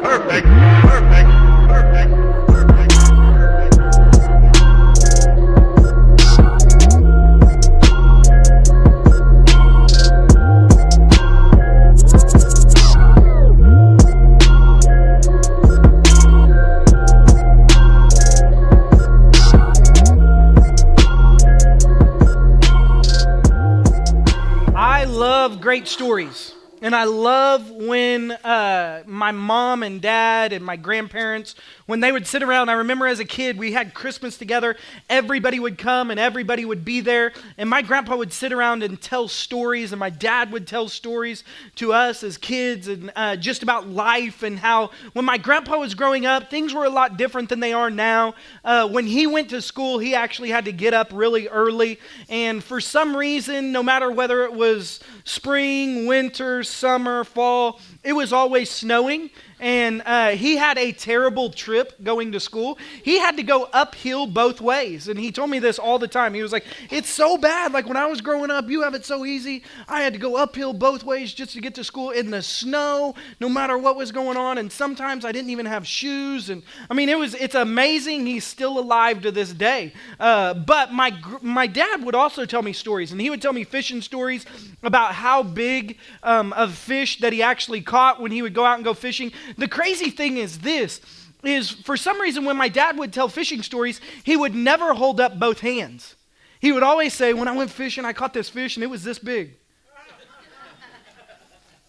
Perfect, perfect, perfect, perfect, I love great stories. And I love when my mom and dad and my grandparents, when they would sit around. I remember as a kid, we had Christmas together. Everybody would come and everybody would be there. And my grandpa would sit around and tell stories. And my dad would tell stories to us as kids and just about life and how when my grandpa was growing up, things were a lot different than they are now. When he went to school, he actually had to get up really early. And for some reason, no matter whether it was spring, winter, summer, fall, it was always snowing. And he had a terrible trip going to school. He had to go uphill both ways. And he told me this all the time. He was like, it's so bad. Like when I was growing up, you have it so easy. I had to go uphill both ways just to get to school in the snow, no matter what was going on. And sometimes I didn't even have shoes. And I mean, it's amazing. He's still alive to this day. But my dad would also tell me stories. And he would tell me fishing stories about how big of fish that he actually caught when he would go out and go fishing. The crazy thing is for some reason when my dad would tell fishing stories, he would never hold up both hands. He would always say, when I went fishing, I caught this fish and it was this big.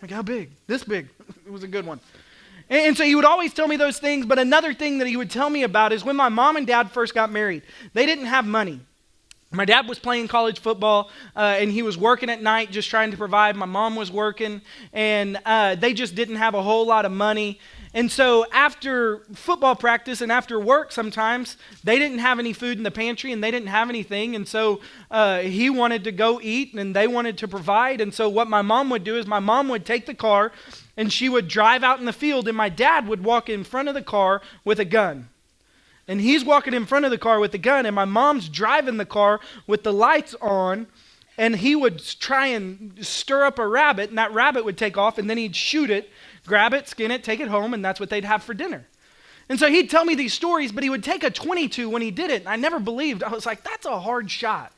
Like, how big? This big. It was a good one. And so he would always tell me those things, but another thing that he would tell me about is when my mom and dad first got married, they didn't have money. My dad was playing college football, and he was working at night just trying to provide. My mom was working, and they just didn't have a whole lot of money. And so after football practice and after work sometimes, they didn't have any food in the pantry, and they didn't have anything. And so he wanted to go eat, and they wanted to provide. And so what my mom would do is my mom would take the car, and she would drive out in the field, and my dad would walk in front of the car with a gun. And he's walking in front of the car with the gun, and my mom's driving the car with the lights on, and he would try and stir up a rabbit, and that rabbit would take off, and then he'd shoot it, grab it, skin it, take it home, and that's what they'd have for dinner. And so he'd tell me these stories, but he would take a .22 when he did it, and I never believed. I was like, that's a hard shot.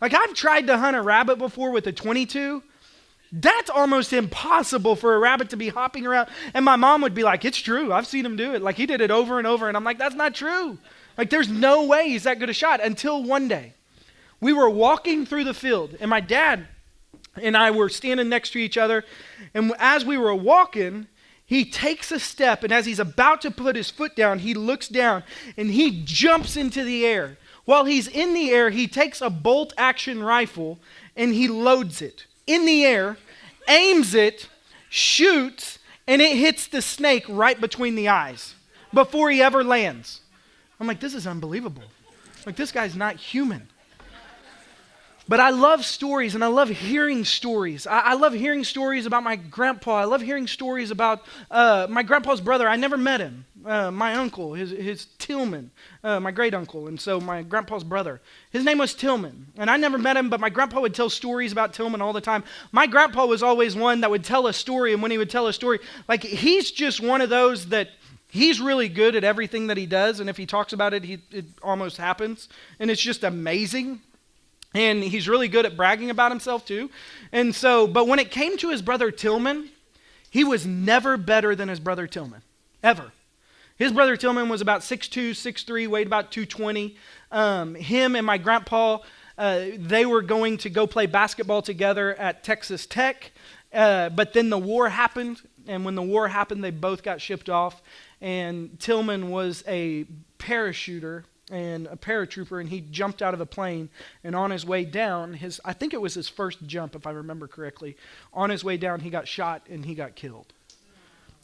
Like, I've tried to hunt a rabbit before with a .22. That's almost impossible for a rabbit to be hopping around. And my mom would be like, it's true. I've seen him do it. Like he did it over and over. And I'm like, that's not true. Like there's no way he's that good a shot. Until one day we were walking through the field and my dad and I were standing next to each other. And as we were walking, he takes a step. And as he's about to put his foot down, he looks down and he jumps into the air. While he's in the air, he takes a bolt action rifle and he loads it in the air, aims it, shoots, and it hits the snake right between the eyes before he ever lands. I'm like, this is unbelievable. Like, this guy's not human. But I love stories, and I love hearing stories. I love hearing stories about my grandpa. I love hearing stories about my grandpa's brother. I never met him. My uncle, his Tillman, my great uncle, and so my grandpa's brother. His name was Tillman, and I never met him, but my grandpa would tell stories about Tillman all the time. My grandpa was always one that would tell a story, and when he would tell a story, like he's just one of those that he's really good at everything that he does, and if he talks about it, it almost happens, and it's just amazing. And he's really good at bragging about himself too. And so, but when it came to his brother Tillman, he was never better than his brother Tillman, ever. His brother Tillman was about 6'2", 6'3", weighed about 220. Him and my grandpa, they were going to go play basketball together at Texas Tech. But then the war happened. And when the war happened, they both got shipped off. And Tillman was a parachuter and a paratrooper, and he jumped out of a plane, and on his way down, I think it was his first jump, if I remember correctly, on his way down, he got shot, and he got killed.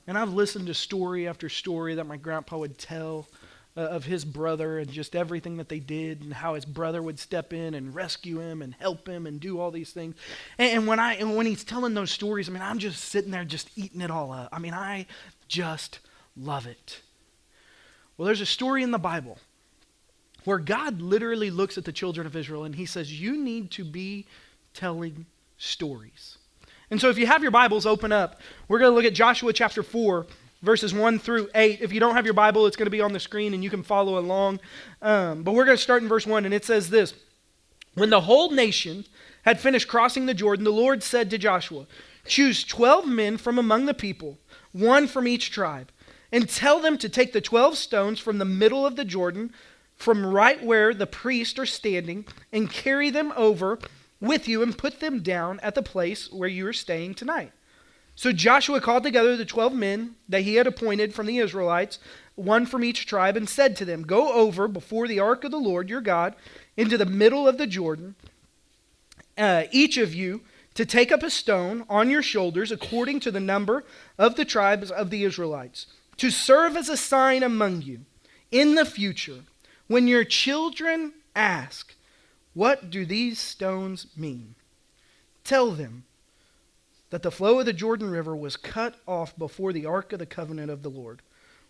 And I've listened to story after story that my grandpa would tell of his brother and just everything that they did and how his brother would step in and rescue him and help him and do all these things. And when he's telling those stories, I mean, I'm just sitting there just eating it all up. I mean, I just love it. Well, there's a story in the Bible where God literally looks at the children of Israel and he says, you need to be telling stories. And so if you have your Bibles, open up. We're going to look at Joshua chapter 4, verses 1 through 8. If you don't have your Bible, it's going to be on the screen and you can follow along. But we're going to start in verse 1, and it says this. When the whole nation had finished crossing the Jordan, the Lord said to Joshua, choose 12 men from among the people, one from each tribe, and tell them to take the 12 stones from the middle of the Jordan, from right where the priests are standing, and carry them over with you and put them down at the place where you are staying tonight. So Joshua called together the 12 men that he had appointed from the Israelites, one from each tribe, and said to them, go over before the ark of the Lord your God into the middle of the Jordan, each of you to take up a stone on your shoulders according to the number of the tribes of the Israelites, to serve as a sign among you in the future when your children ask, what do these stones mean? Tell them that the flow of the Jordan River was cut off before the ark of the covenant of the Lord.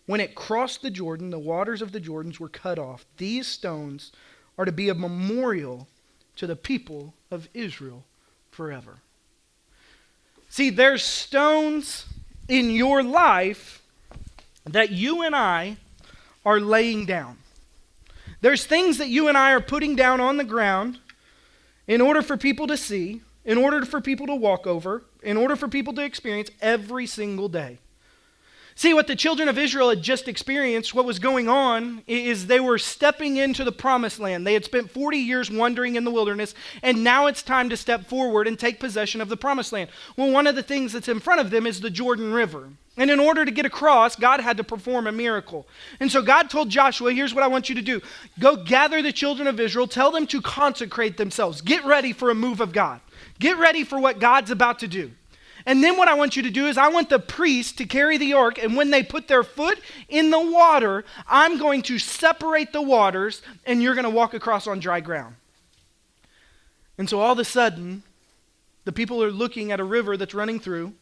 When it crossed the Jordan, the waters of the Jordans were cut off. These stones are to be a memorial to the people of Israel forever. See, there's stones in your life that you and I are laying down. There's things that you and I are putting down on the ground in order for people to see, in order for people to walk over, in order for people to experience every single day. See, what the children of Israel had just experienced, what was going on, is they were stepping into the promised land. They had spent 40 years wandering in the wilderness, and now it's time to step forward and take possession of the promised land. Well, one of the things that's in front of them is the Jordan River. And in order to get across, God had to perform a miracle. And so God told Joshua, here's what I want you to do. Go gather the children of Israel, tell them to consecrate themselves. Get ready for a move of God. Get ready for what God's about to do. And then what I want you to do is I want the priests to carry the ark, and when they put their foot in the water, I'm going to separate the waters, and you're going to walk across on dry ground. And so all of a sudden, the people are looking at a river that's running through.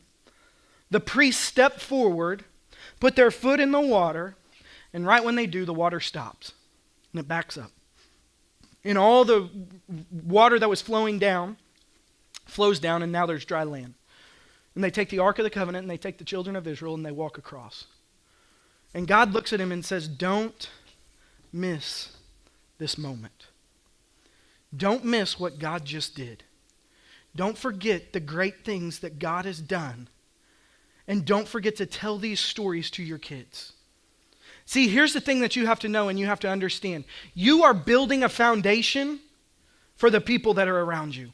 The priests step forward, put their foot in the water, and right when they do, the water stops, and it backs up. And all the water that was flowing down flows down, and now there's dry land. And they take the Ark of the Covenant, and they take the children of Israel, and they walk across. And God looks at him and says, don't miss this moment. Don't miss what God just did. Don't forget the great things that God has done. And don't forget to tell these stories to your kids. See, here's the thing that you have to know and you have to understand. You are building a foundation for the people that are around you.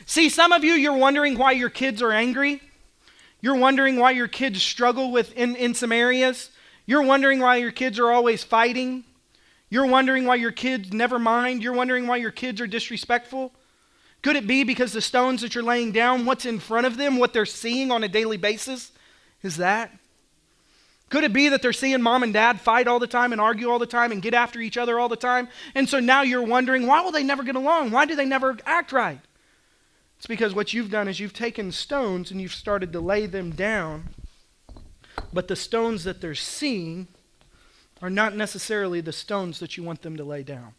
See, some of you, you're wondering why your kids are angry. You're wondering why your kids struggle in some areas. You're wondering why your kids are always fighting. You're wondering why your kids never mind. You're wondering why your kids are disrespectful. Could it be because the stones that you're laying down, what's in front of them, what they're seeing on a daily basis, is that? Could it be that they're seeing mom and dad fight all the time and argue all the time and get after each other all the time? And so now you're wondering, why will they never get along? Why do they never act right? It's because what you've done is you've taken stones and you've started to lay them down, but the stones that they're seeing are not necessarily the stones that you want them to lay down.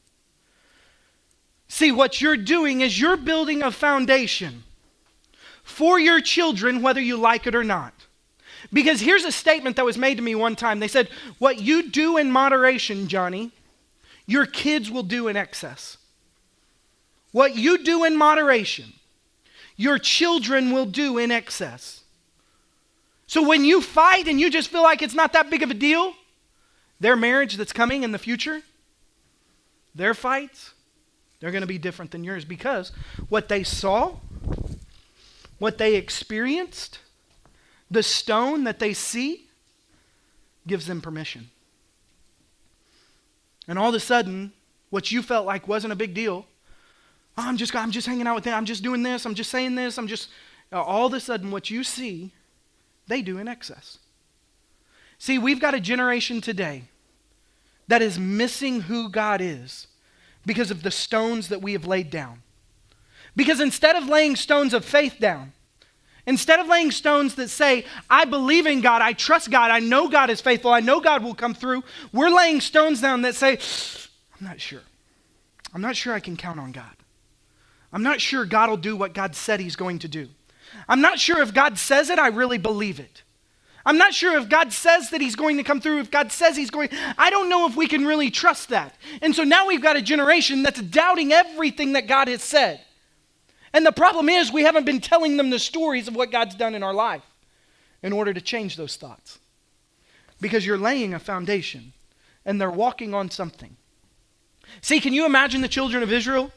See, what you're doing is you're building a foundation for your children, whether you like it or not. Because here's a statement that was made to me one time. They said, what you do in moderation, Johnny, your kids will do in excess. What you do in moderation, your children will do in excess. So when you fight and you just feel like it's not that big of a deal, their marriage that's coming in the future, their fights, they're going to be different than yours because what they saw, what they experienced, the stone that they see gives them permission. And all of a sudden, what you felt like wasn't a big deal, I'm just hanging out with them, I'm just doing this, I'm just saying this, all of a sudden what you see, they do in excess. See, we've got a generation today that is missing who God is because of the stones that we have laid down. Because instead of laying stones of faith down, instead of laying stones that say, I believe in God, I trust God, I know God is faithful, I know God will come through, we're laying stones down that say, I'm not sure. I'm not sure I can count on God. I'm not sure God will do what God said he's going to do. I'm not sure if God says it, I really believe it. I'm not sure if God says that he's going to come through, if God says he's going, I don't know if we can really trust that. And so now we've got a generation that's doubting everything that God has said. And the problem is we haven't been telling them the stories of what God's done in our life in order to change those thoughts. Because you're laying a foundation and they're walking on something. See, can you imagine the children of Israel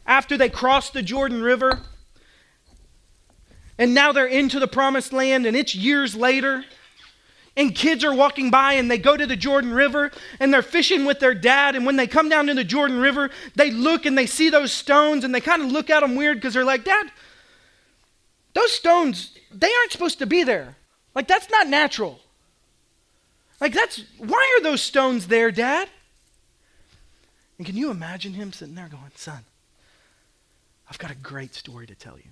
after they crossed the Jordan River? And now they're into the promised land and it's years later. And kids are walking by and they go to the Jordan River and they're fishing with their dad. And when they come down to the Jordan River, they look and they see those stones and they kind of look at them weird because they're like, Dad, those stones, they aren't supposed to be there. Like, that's not natural. Like, why are those stones there, Dad? And can you imagine him sitting there going, son, I've got a great story to tell you.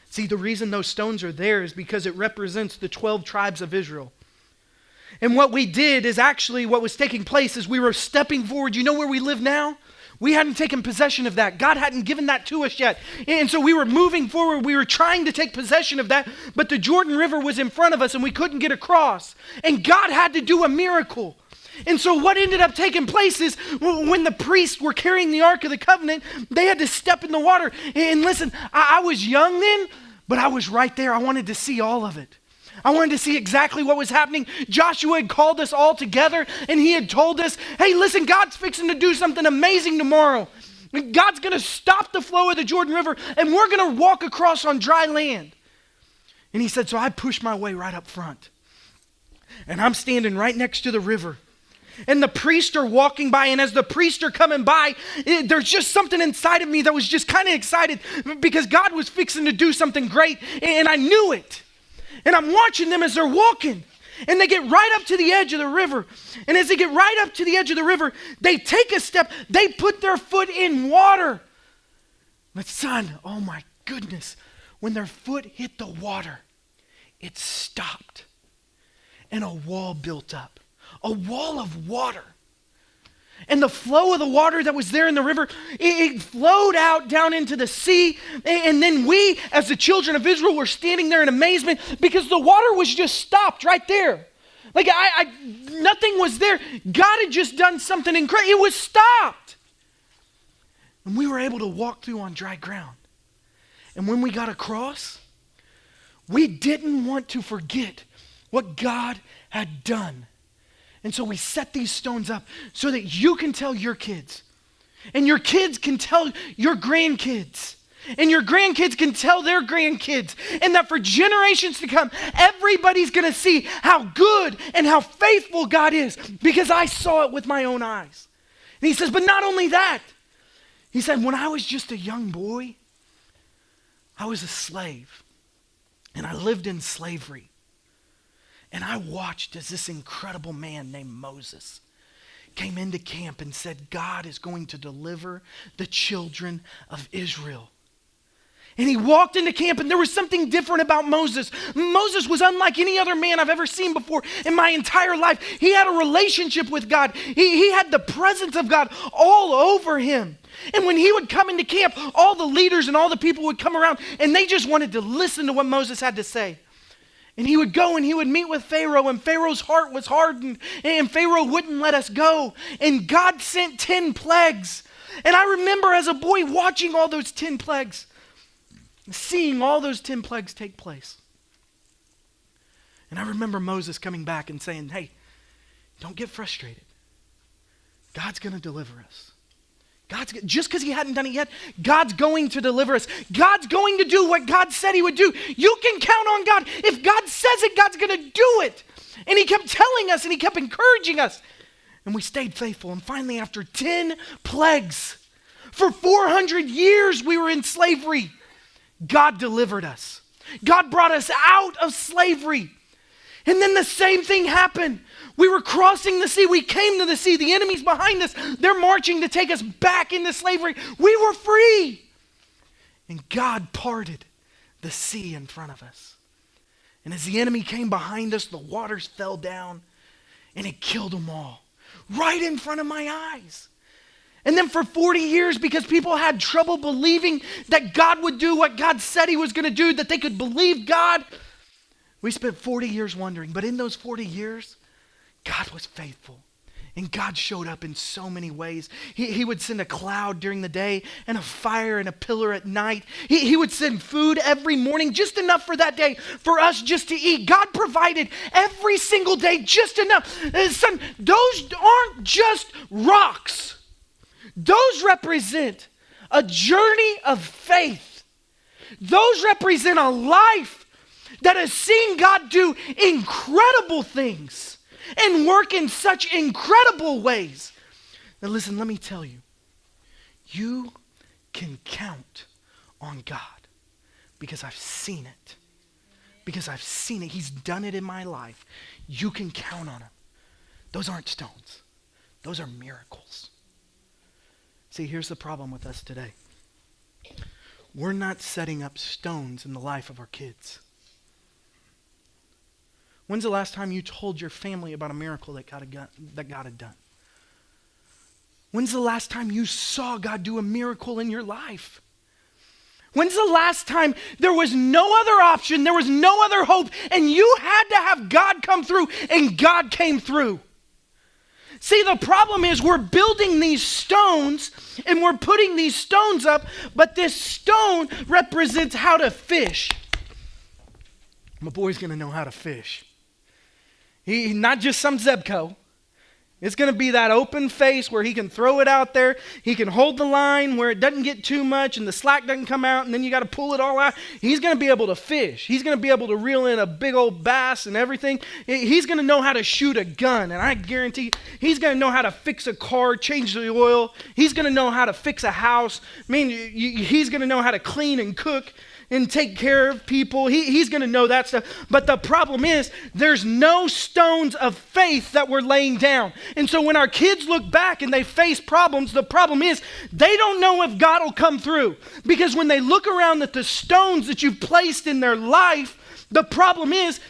See, the reason those stones are there is because it represents the 12 tribes of Israel. And what we did is actually what was taking place is we were stepping forward. You know where we live now? We hadn't taken possession of that. God hadn't given that to us yet. And so we were moving forward. We were trying to take possession of that, but the Jordan River was in front of us and we couldn't get across. And God had to do a miracle. And so what ended up taking place is when the priests were carrying the Ark of the Covenant, they had to step in the water. And listen, I was young then, but I was right there. I wanted to see all of it. I wanted to see exactly what was happening. Joshua had called us all together and he had told us, hey, listen, God's fixing to do something amazing tomorrow. God's going to stop the flow of the Jordan River and we're going to walk across on dry land. And he said, so I pushed my way right up front. And I'm standing right next to the river. And the priests are walking by, and as the priests are coming by, there's just something inside of me that was just kind of excited because God was fixing to do something great, and I knew it. And I'm watching them as they're walking, and they get right up to the edge of the river. And as they get right up to the edge of the river, they take a step, they put their foot in water. But son, oh my goodness, when their foot hit the water, it stopped, and a wall built up. A wall of water. And the flow of the water that was there in the river, it flowed out down into the sea. And then we, as the children of Israel, were standing there in amazement because the water was just stopped right there. Like nothing was there. God had just done something incredible. It was stopped. And we were able to walk through on dry ground. And when we got across, we didn't want to forget what God had done. And so we set these stones up so that you can tell your kids. And your kids can tell your grandkids. And your grandkids can tell their grandkids. And that for generations to come, everybody's going to see how good and how faithful God is. Because I saw it with my own eyes. And he says, but not only that. He said, when I was just a young boy, I was a slave. And I lived in slavery. And I watched as this incredible man named Moses came into camp and said, God is going to deliver the children of Israel. And he walked into camp and there was something different about Moses. Moses was unlike any other man I've ever seen before in my entire life. He had a relationship with God. He had the presence of God all over him. And when he would come into camp, all the leaders and all the people would come around and they just wanted to listen to what Moses had to say. And he would go and he would meet with Pharaoh, and Pharaoh's heart was hardened, and Pharaoh wouldn't let us go. And God sent 10 plagues. And I remember as a boy watching all those 10 plagues, seeing all those 10 plagues take place. And I remember Moses coming back and saying, hey, don't get frustrated. God's going to deliver us. Just because he hadn't done it yet, God's going to deliver us. God's going to do what God said he would do. You can count on God. If God says it, God's going to do it. And he kept telling us and he kept encouraging us. And we stayed faithful. And finally, after 10 plagues, for 400 years we were in slavery. God delivered us. God brought us out of slavery. And then the same thing happened. We were crossing the sea. We came to the sea. The enemy's behind us. They're marching to take us back into slavery. We were free. And God parted the sea in front of us. And as the enemy came behind us, the waters fell down and it killed them all. Right in front of my eyes. And then for 40 years, because people had trouble believing that God would do what God said he was going to do, that they could believe God, we spent 40 years wondering. But in those 40 years, God was faithful. And God showed up in so many ways. He would send a cloud during the day and a fire and a pillar at night. He would send food every morning, just enough for that day, for us just to eat. God provided every single day just enough. Son, those aren't just rocks. Those represent a journey of faith. Those represent a life that has seen God do incredible things and work in such incredible ways. Now listen, let me tell you, you can count on God because I've seen it. Because I've seen it. He's done it in my life. You can count on him. Those aren't stones. Those are miracles. See, here's the problem with us today. We're not setting up stones in the life of our kids. When's the last time you told your family about a miracle that God had done? When's the last time you saw God do a miracle in your life? When's the last time there was no other option, there was no other hope, and you had to have God come through, and God came through? See, the problem is we're building these stones, and we're putting these stones up, but this stone represents how to fish. My boy's going to know how to fish. He not just some Zebco. It's going to be that open face where he can throw it out there. He can hold the line where it doesn't get too much and the slack doesn't come out and then you got to pull it all out. He's going to be able to fish. He's going to be able to reel in a big old bass and everything. He's going to know how to shoot a gun, and I guarantee he's going to know how to fix a car, change the oil. He's going to know how to fix a house. I mean, he's going to know how to clean and cook and take care of people. He's going to know that stuff. But the problem is there's no stones of faith that we're laying down. And so when our kids look back and they face problems, the problem is they don't know if God will come through. Because when they look around at the stones that you've placed in their life, the problem is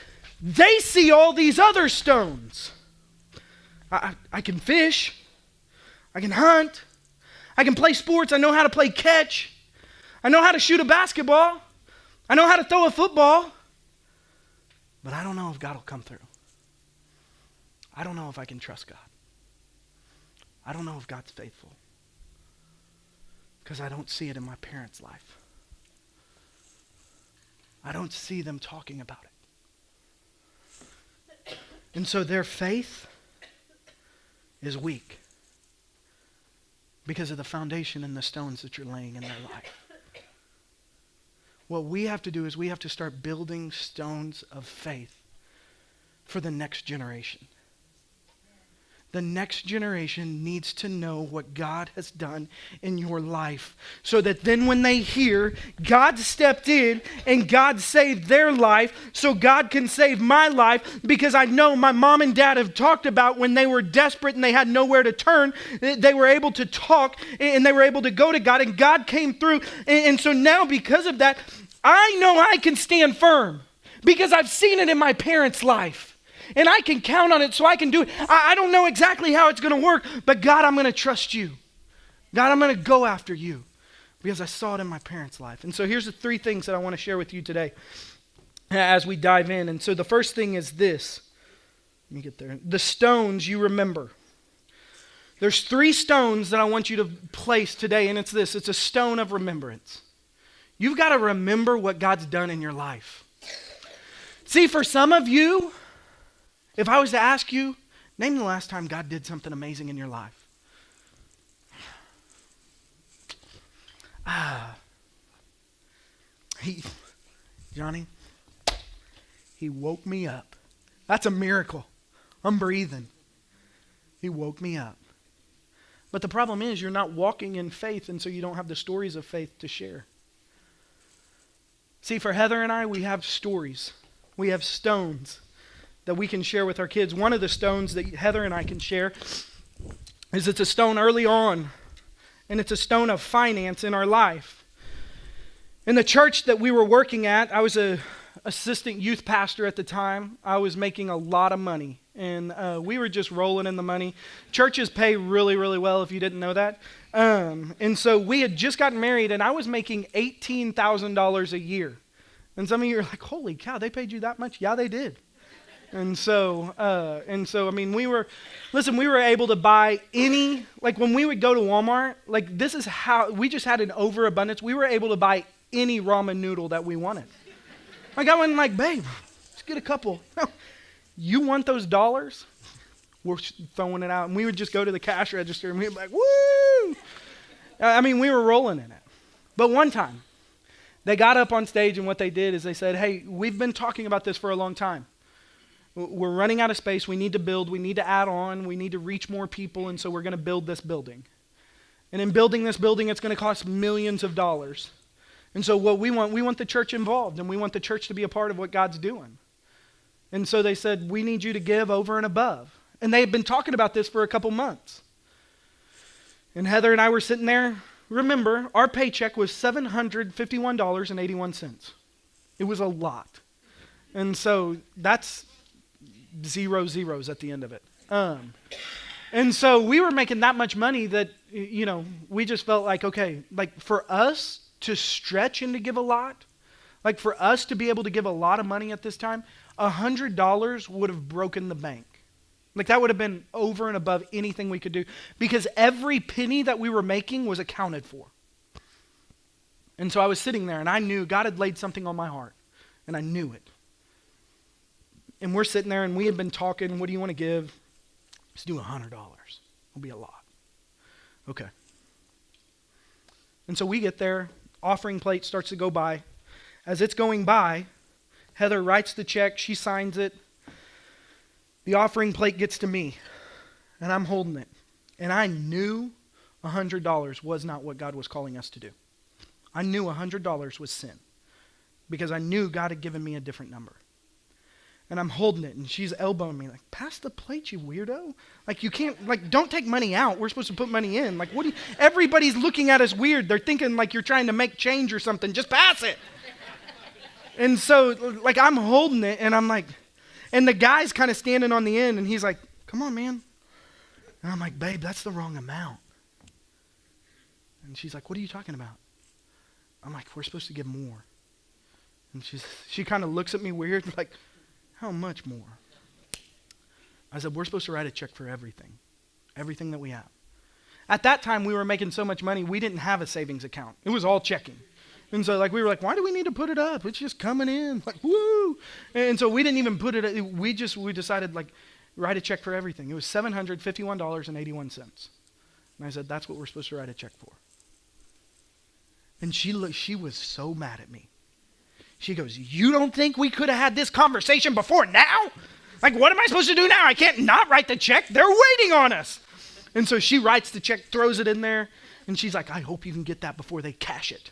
they see all these other stones. I can fish. I can hunt. I can play sports. I know how to play catch. I know how to shoot a basketball. I know how to throw a football, but I don't know if God will come through. I don't know if I can trust God. I don't know if God's faithful because I don't see it in my parents' life. I don't see them talking about it. And so their faith is weak because of the foundation and the stones that you're laying in their life. What we have to do is we have to start building stones of faith for the next generation. The next generation needs to know what God has done in your life so that then when they hear God stepped in and God saved their life so God can save my life, because I know my mom and dad have talked about when they were desperate and they had nowhere to turn, they were able to talk and they were able to go to God and God came through. And so now because of that, I know I can stand firm because I've seen it in my parents' life. And I can count on it so I can do it. I don't know exactly how it's going to work, but God, I'm going to trust you. God, I'm going to go after you because I saw it in my parents' life. And so here's the three things that I want to share with you today as we dive in. And so the first thing is this. Let me get there. The stones you remember. There's three stones that I want you to place today, and it's this. It's a stone of remembrance. You've got to remember what God's done in your life. See, for some of you, if I was to ask you, name the last time God did something amazing in your life. Johnny, he woke me up. That's a miracle. I'm breathing. He woke me up. But the problem is you're not walking in faith, and so you don't have the stories of faith to share. See, for Heather and I, we have stories. We have stones that we can share with our kids. One of the stones that Heather and I can share is it's a stone early on, and it's a stone of finance in our life. In the church that we were working at, I was an assistant youth pastor at the time. I was making a lot of money, and we were just rolling in the money. Churches pay really, really well if you didn't know that. And so we had just gotten married, and I was making $18,000 a year. And some of you are like, holy cow, they paid you that much? Yeah, they did. And so, I mean, we were able to buy like when we would go to Walmart, like this is how, we just had an overabundance. We were able to buy any ramen noodle that we wanted. Like I went like, babe, let's get a couple. You want those dollars? We're throwing it out. And we would just go to the cash register and we'd be like, woo! I mean, we were rolling in it. But one time, they got up on stage and what they did is they said, hey, we've been talking about this for a long time. We're running out of space. We need to build. We need to add on. We need to reach more people. And so we're going to build this building. And in building this building, it's going to cost millions of dollars. And so what we want the church involved. And we want the church to be a part of what God's doing. And so they said, we need you to give over and above. And they had been talking about this for a couple months. And Heather and I were sitting there. Remember, our paycheck was $751.81. It was a lot. And so that's 0 zeros at the end of it. And so we were making that much money that, we just felt like, okay, like for us to stretch and to give a lot, like for us to be able to give a lot of money at this time, $100 would have broken the bank. Like that would have been over and above anything we could do because every penny that we were making was accounted for. And so I was sitting there and I knew God had laid something on my heart and I knew it. And we're sitting there and we had been talking, what do you want to give? Let's do $100. It'll be a lot. Okay. And so we get there, offering plate starts to go by. As it's going by, Heather writes the check, she signs it. The offering plate gets to me, and I'm holding it. And I knew $100 was not what God was calling us to do. I knew $100 was sin because I knew God had given me a different number. And I'm holding it, and she's elbowing me like, pass the plate, you weirdo. Like, you can't, like, don't take money out. We're supposed to put money in. Like, everybody's looking at us weird. They're thinking like you're trying to make change or something. Just pass it. And so, like, I'm holding it, and I'm like, and the guy's kind of standing on the end, and he's like, come on, man. And I'm like, babe, that's the wrong amount. And she's like, what are you talking about? I'm like, we're supposed to give more. And she kind of looks at me weird, like, how much more? I said, we're supposed to write a check for everything that we have. At that time, we were making so much money, we didn't have a savings account. It was all checking. And so like we were like, why do we need to put it up? It's just coming in, like, woo. And so we didn't even put it, we decided like, write a check for everything. It was $751.81. And I said, that's what we're supposed to write a check for. And she was so mad at me. She goes, you don't think we could have had this conversation before now? Like, what am I supposed to do now? I can't not write the check. They're waiting on us. And so she writes the check, throws it in there, and she's like, I hope you can get that before they cash it.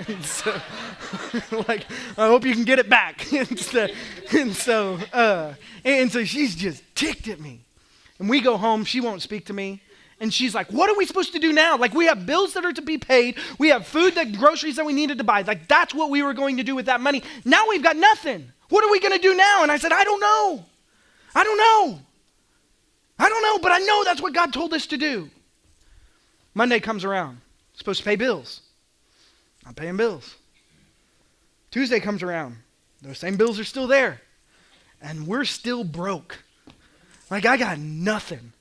And so, like, I hope you can get it back. And so she's just ticked at me. And we go home. She won't speak to me. And she's like, what are we supposed to do now? Like, we have bills that are to be paid. We have groceries that we needed to buy. Like, that's what we were going to do with that money. Now we've got nothing. What are we going to do now? And I said, I don't know, but I know that's what God told us to do. Monday comes around. Supposed to pay bills. I'm paying bills. Tuesday comes around. Those same bills are still there. And we're still broke. Like, I got nothing.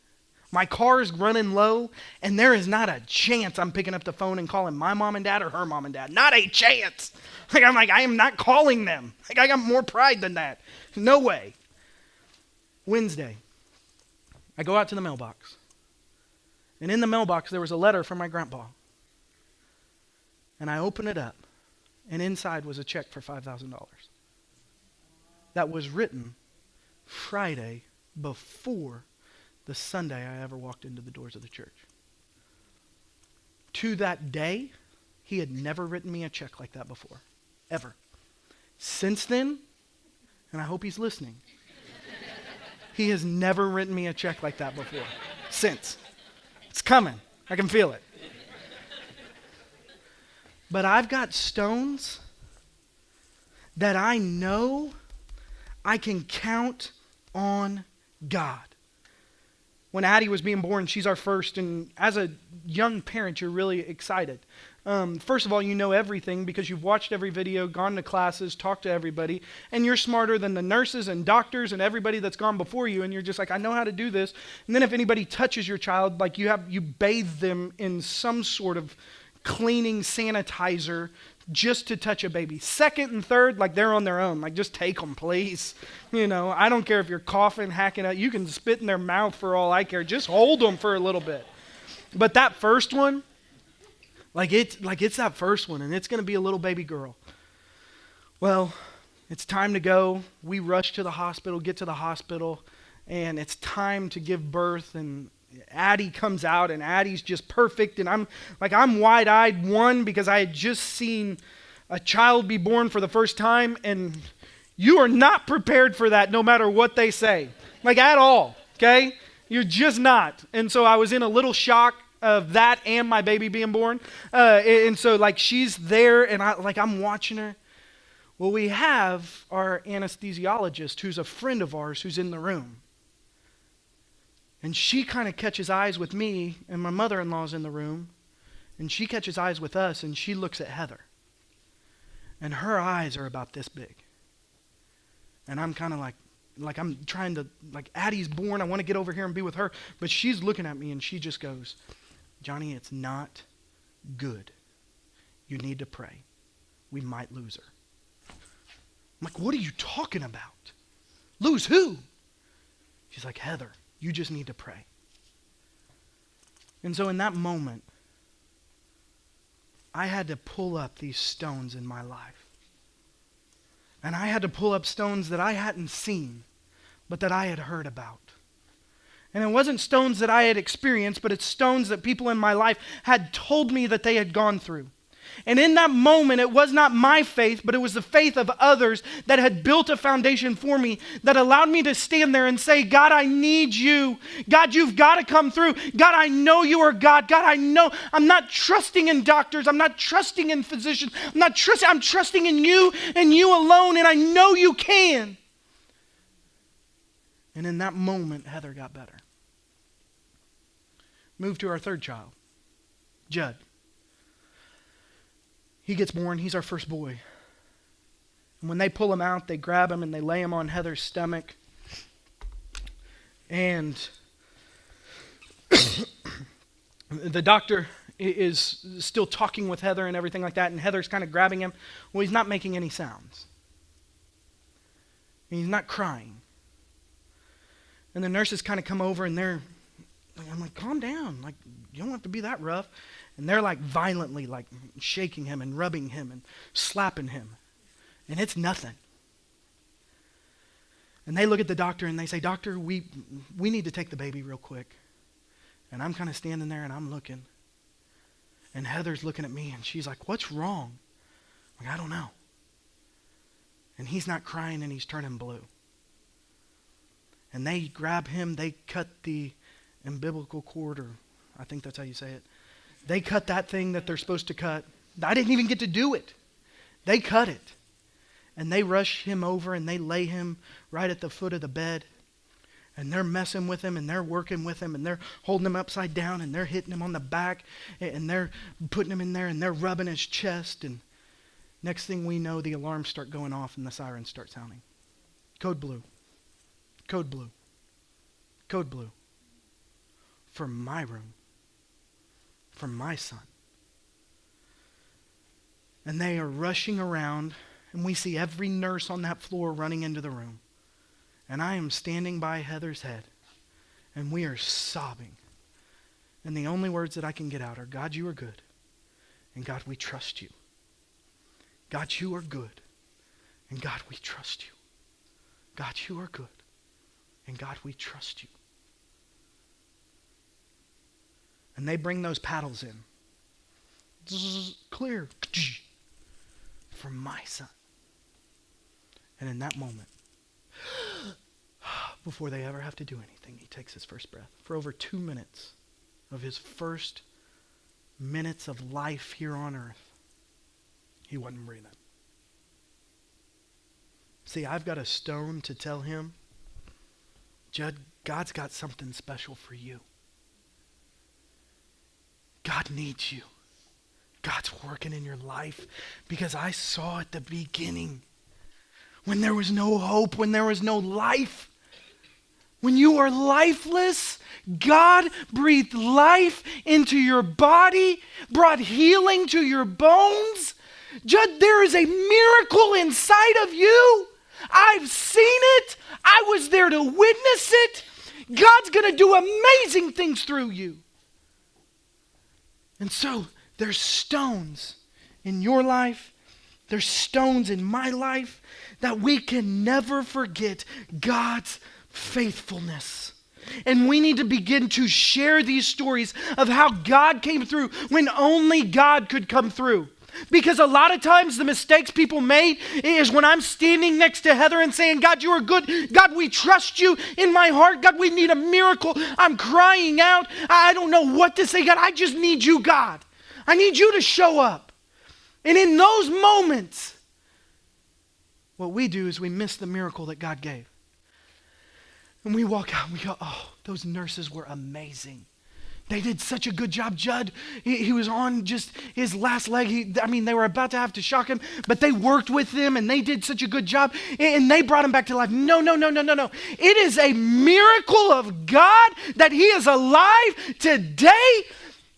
My car is running low, and there is not a chance I'm picking up the phone and calling my mom and dad or her mom and dad. Not a chance. Like, I'm like, I am not calling them. Like, I got more pride than that. No way. Wednesday, I go out to the mailbox. And in the mailbox, there was a letter from my grandpa. And I open it up, and inside was a check for $5,000. That was written Friday before the Sunday I ever walked into the doors of the church. To that day, he had never written me a check like that before, ever. Since then, and I hope he's listening, he has never written me a check like that before. Since. It's coming. I can feel it. But I've got stones that I know I can count on God. When Addie was being born, she's our first, and as a young parent, you're really excited. First of all, you know everything because you've watched every video, gone to classes, talked to everybody, and you're smarter than the nurses and doctors and everybody that's gone before you, and you're just like, I know how to do this. And then if anybody touches your child, like you bathe them in some sort of cleaning sanitizer just to touch a baby. Second and third, like they're on their own. Like just take them, please. I don't care if you're coughing, hacking out. You can spit in their mouth for all I care. Just hold them for a little bit. But that first one, it's that first one, and it's going to be a little baby girl. Well, it's time to go. We rush to the hospital, get to the hospital, and it's time to give birth, and Addie comes out, and Addie's just perfect, and I'm wide-eyed, one, because I had just seen a child be born for the first time, and you are not prepared for that no matter what they say, at all, okay? You're just not. And so I was in a little shock of that and my baby being born, and so she's there, and I'm watching her. Well, we have our anesthesiologist, who's a friend of ours, who's in the room. And she kind of catches eyes with me, and my mother-in-law's in the room, and she catches eyes with us, and she looks at Heather. And her eyes are about this big. And I'm kind of like I'm trying to, Addie's born, I want to get over here and be with her, but she's looking at me, and she just goes, Johnny, it's not good. You need to pray. We might lose her. I'm like, what are you talking about? Lose who? She's like, Heather. You just need to pray. And so in that moment, I had to pull up these stones in my life. And I had to pull up stones that I hadn't seen, but that I had heard about. And it wasn't stones that I had experienced, but it's stones that people in my life had told me that they had gone through. And in that moment, it was not my faith, but it was the faith of others that had built a foundation for me that allowed me to stand there and say, God, I need you. God, you've got to come through. God, I know you are God. God, I know I'm not trusting in doctors. I'm not trusting in physicians. I'm trusting in you and you alone, and I know you can. And in that moment, Heather got better. Moved to our third child, Judd. He gets born. He's our first boy. And when they pull him out, they grab him and they lay him on Heather's stomach. And the doctor is still talking with Heather and everything like that, and Heather's kind of grabbing him. Well, he's not making any sounds. And he's not crying. And the nurses kind of come over, and I'm like, calm down. You don't have to be that rough. And they're violently shaking him and rubbing him and slapping him. And it's nothing. And they look at the doctor and they say, Doctor, we need to take the baby real quick. And I'm kind of standing there and I'm looking. And Heather's looking at me and she's like, what's wrong? I'm like, I don't know. And he's not crying and he's turning blue. And they grab him, they cut the umbilical cord, or I think that's how you say it. They cut that thing that they're supposed to cut. I didn't even get to do it. They cut it. And they rush him over and they lay him right at the foot of the bed. And they're messing with him and they're working with him and they're holding him upside down and they're hitting him on the back and they're putting him in there and they're rubbing his chest. And next thing we know, the alarms start going off and the sirens start sounding. Code blue. Code blue. Code blue. For my room. For my son. And they are rushing around, and we see every nurse on that floor running into the room. And I am standing by Heather's head, and we are sobbing. And the only words that I can get out are, God, you are good, and God, we trust you. God, you are good, and God, we trust you. God, you are good, and God, we trust you. And they bring those paddles in. Zzz, clear. For my son. And in that moment, before they ever have to do anything, he takes his first breath. For over 2 minutes of his first minutes of life here on earth, he wasn't breathing. See, I've got a stone to tell him Judd, God's got something special for you. God needs you. God's working in your life, because I saw at the beginning when there was no hope, when there was no life. When you are lifeless, God breathed life into your body, brought healing to your bones. Judd, there is a miracle inside of you. I've seen it. I was there to witness it. God's going to do amazing things through you. And so there's stones in your life, there's stones in my life that we can never forget God's faithfulness. And we need to begin to share these stories of how God came through when only God could come through. Because a lot of times the mistakes people made is when I'm standing next to Heather and saying, God, you are good. God, we trust you in my heart. God, we need a miracle. I'm crying out. I don't know what to say. God, I just need you, God. I need you to show up. And in those moments, what we do is we miss the miracle that God gave. And we walk out and we go, oh, those nurses were amazing. They did such a good job. Judd, he was on just his last leg. They were about to have to shock him, but they worked with him and they did such a good job and they brought him back to life. No. It is a miracle of God that he is alive today,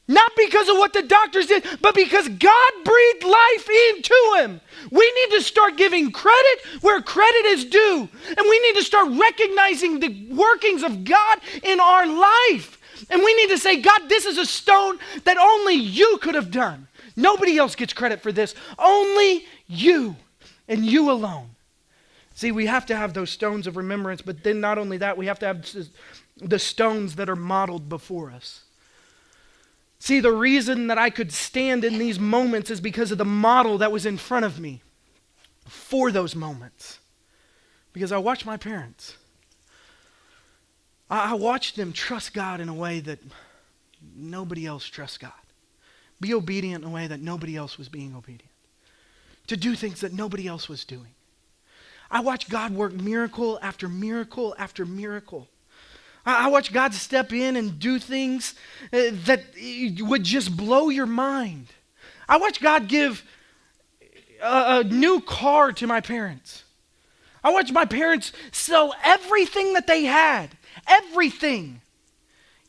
not because of what the doctors did, but because God breathed life into him. We need to start giving credit where credit is due. And we need to start recognizing the workings of God in our life. And we need to say, God, this is a stone that only you could have done. Nobody else gets credit for this. Only you and you alone. See, we have to have those stones of remembrance, but then not only that, we have to have the stones that are modeled before us. See, the reason that I could stand in these moments is because of the model that was in front of me for those moments. Because I watched my parents. I watched them trust God in a way that nobody else trusts God. Be obedient in a way that nobody else was being obedient. To do things that nobody else was doing. I watched God work miracle after miracle after miracle. I watched God step in and do things that would just blow your mind. I watched God give a new car to my parents. I watched my parents sell everything that they had. Everything,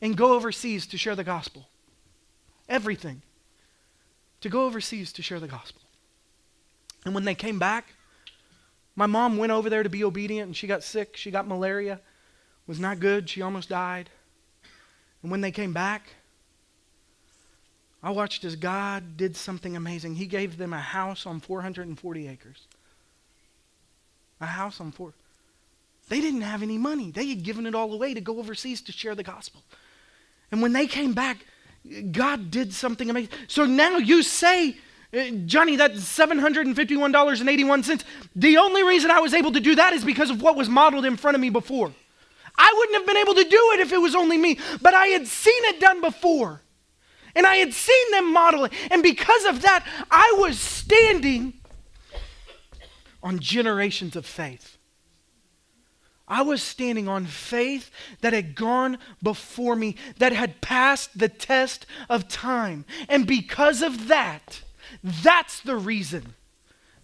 and go overseas to share the gospel. Everything. To go overseas to share the gospel. And when they came back, my mom went over there to be obedient and she got sick. She got malaria. Was not good. She almost died. And when they came back, I watched as God did something amazing. He gave them a house on 440 acres. A house on 4. They didn't have any money. They had given it all away to go overseas to share the gospel. And when they came back, God did something amazing. So now you say, Johnny, that's $751.81. The only reason I was able to do that is because of what was modeled in front of me before. I wouldn't have been able to do it if it was only me, but I had seen it done before. And I had seen them model it. And because of that, I was standing on generations of faith. I was standing on faith that had gone before me, that had passed the test of time. And because of that, that's the reason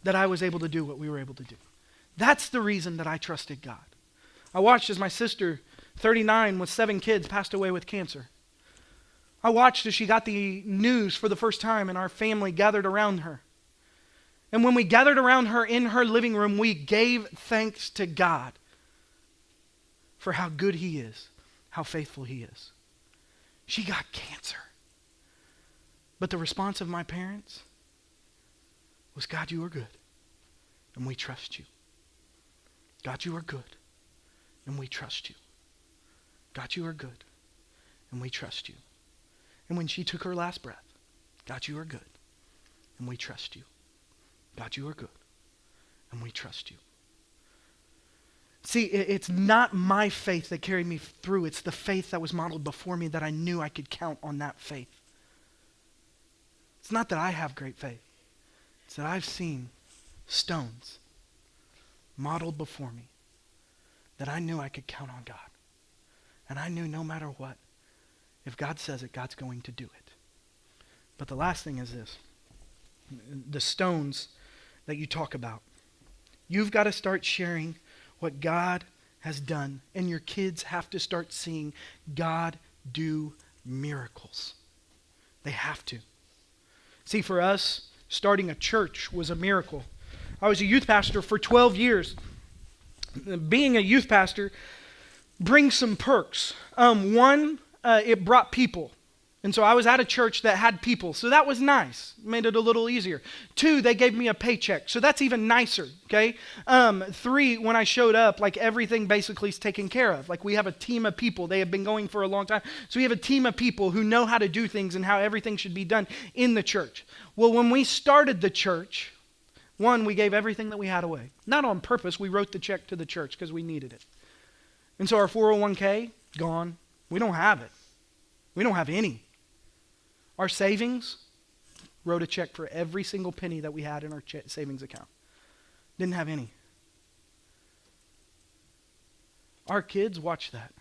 that I was able to do what we were able to do. That's the reason that I trusted God. I watched as my sister, 39, with 7 kids, passed away with cancer. I watched as she got the news for the first time and our family gathered around her. And when we gathered around her in her living room, we gave thanks to God for how good he is, how faithful he is. She got cancer. But the response of my parents was, God, you are good, and we trust you. God, you are good, and we trust you. God, you are good, and we trust you. And when she took her last breath, God, you are good, and we trust you. God, you are good, and we trust you. See, it's not my faith that carried me through. It's the faith that was modeled before me that I knew I could count on that faith. It's not that I have great faith. It's that I've seen stones modeled before me that I knew I could count on God. And I knew no matter what, if God says it, God's going to do it. But the last thing is this. The stones that you talk about. You've got to start sharing what God has done. And your kids have to start seeing God do miracles. They have to. See, for us, starting a church was a miracle. I was a youth pastor for 12 years. Being a youth pastor brings some perks. One, it brought people. And so I was at a church that had people. So that was nice. Made it a little easier. 2, they gave me a paycheck. So that's even nicer, okay? 3, when I showed up, like everything basically is taken care of. Like we have a team of people. They have been going for a long time. So we have a team of people who know how to do things and how everything should be done in the church. Well, when we started the church, 1, we gave everything that we had away. Not on purpose. We wrote the check to the church because we needed it. And so our 401k, gone. We don't have it. We don't have any. Our savings, wrote a check for every single penny that we had in our savings account. Didn't have any. Our kids watched that.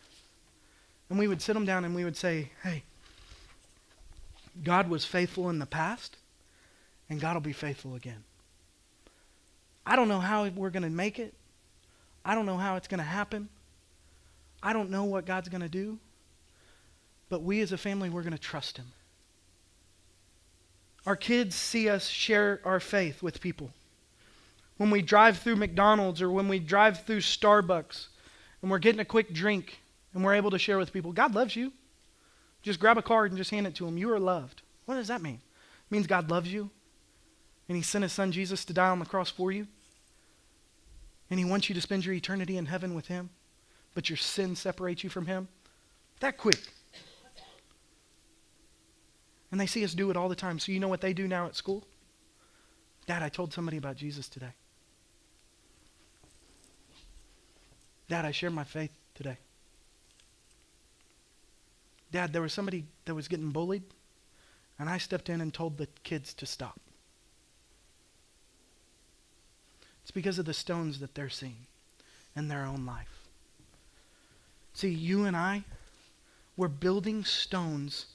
And we would sit them down and we would say, hey, God was faithful in the past, and God will be faithful again. I don't know how we're going to make it. I don't know how it's going to happen. I don't know what God's going to do. But we as a family, we're going to trust him. Our kids see us share our faith with people. When we drive through McDonald's or when we drive through Starbucks and we're getting a quick drink and we're able to share with people, God loves you. Just grab a card and just hand it to him. You are loved. What does that mean? It means God loves you and he sent his son Jesus to die on the cross for you. And he wants you to spend your eternity in heaven with him, but your sin separates you from him. That quick. And they see us do it all the time. So you know what they do now at school? Dad, I told somebody about Jesus today. Dad, I shared my faith today. Dad, there was somebody that was getting bullied, and I stepped in and told the kids to stop. It's because of the stones that they're seeing in their own life. See, you and I, we're building stones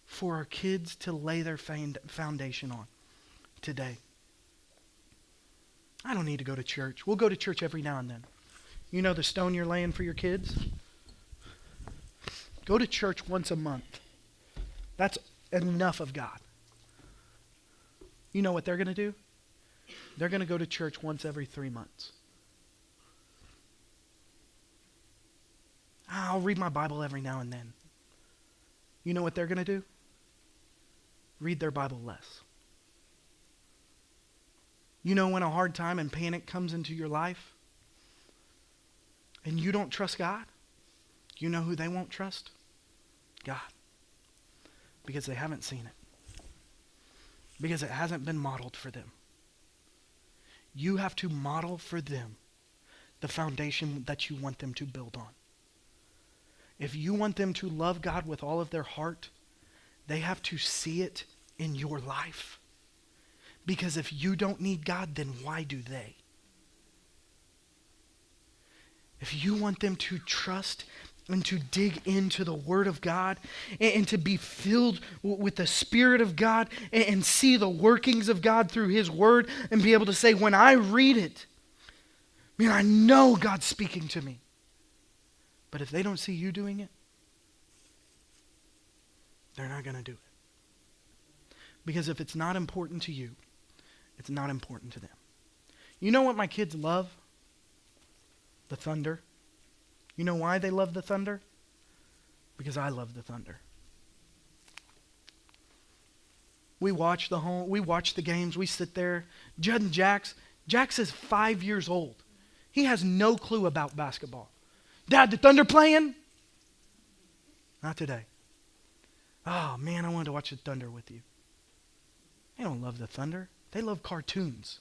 for our kids to lay their foundation on today. I don't need to go to church. We'll go to church every now and then. You know the stone you're laying for your kids? Go to church once a month. That's enough of God. You know what they're going to do? They're going to go to church once every 3 months. I'll read my Bible every now and then. You know what they're going to do? Read their Bible less. You know when a hard time and panic comes into your life and you don't trust God, you know who they won't trust? God. Because they haven't seen it. Because it hasn't been modeled for them. You have to model for them the foundation that you want them to build on. If you want them to love God with all of their heart, they have to see it in your life. Because if you don't need God, then why do they? If you want them to trust and to dig into the Word of God and to be filled with the Spirit of God and see the workings of God through His Word and be able to say, when I read it, man, I know God's speaking to me. But if they don't see you doing it, they're not going to do it. Because if it's not important to you, it's not important to them. You know what my kids love? The thunder. You know why they love the thunder? Because I love the thunder. We watch the games. We sit there. Judd and Jax is 5 years old. He has no clue about basketball. Dad, the Thunder playing? Not today. Oh man, I wanted to watch the Thunder with you. They don't love the Thunder. They love cartoons.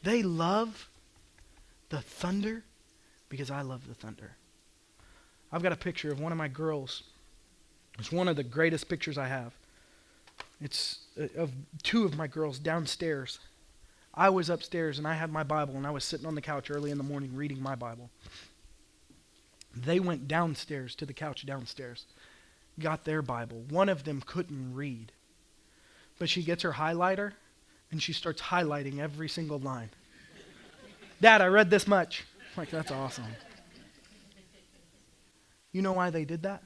They love the thunder because I love the thunder. I've got a picture of one of my girls. It's one of the greatest pictures I have. It's of two of my girls downstairs. I was upstairs and I had my Bible and I was sitting on the couch early in the morning reading my Bible. They went downstairs to the couch downstairs, got their Bible. One of them couldn't read, but she gets her highlighter and she starts highlighting every single line. Dad, I read this much. I'm like, that's awesome. You know why they did that?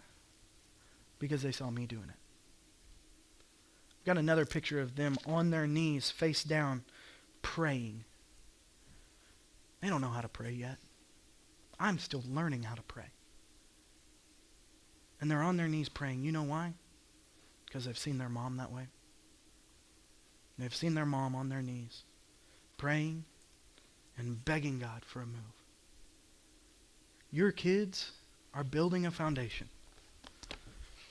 Because they saw me doing it. Got another picture of them on their knees, face down, praying. They don't know how to pray yet. I'm still learning how to pray. And they're on their knees praying. You know why? Because they've seen their mom that way. They've seen their mom on their knees, praying and begging God for a move. Your kids are building a foundation.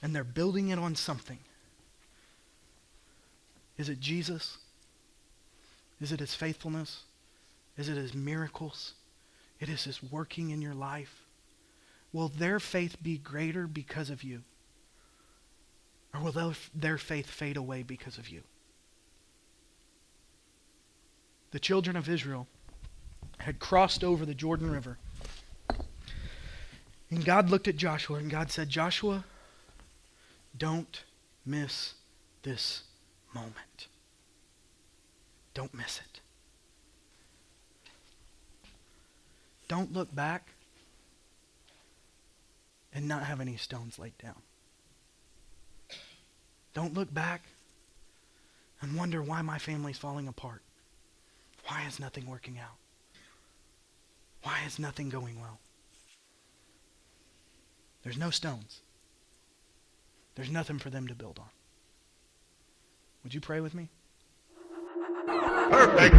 And they're building it on something. Is it Jesus? Is it his faithfulness? Is it his miracles? It is his working in your life. Will their faith be greater because of you? Or will their faith fade away because of you? The children of Israel had crossed over the Jordan River. And God looked at Joshua and God said, Joshua, don't miss this moment. Don't miss it. Don't look back and not have any stones laid down. Don't look back and wonder why my family's falling apart. Why is nothing working out? Why is nothing going well? There's no stones. There's nothing for them to build on. Would you pray with me? Perfect.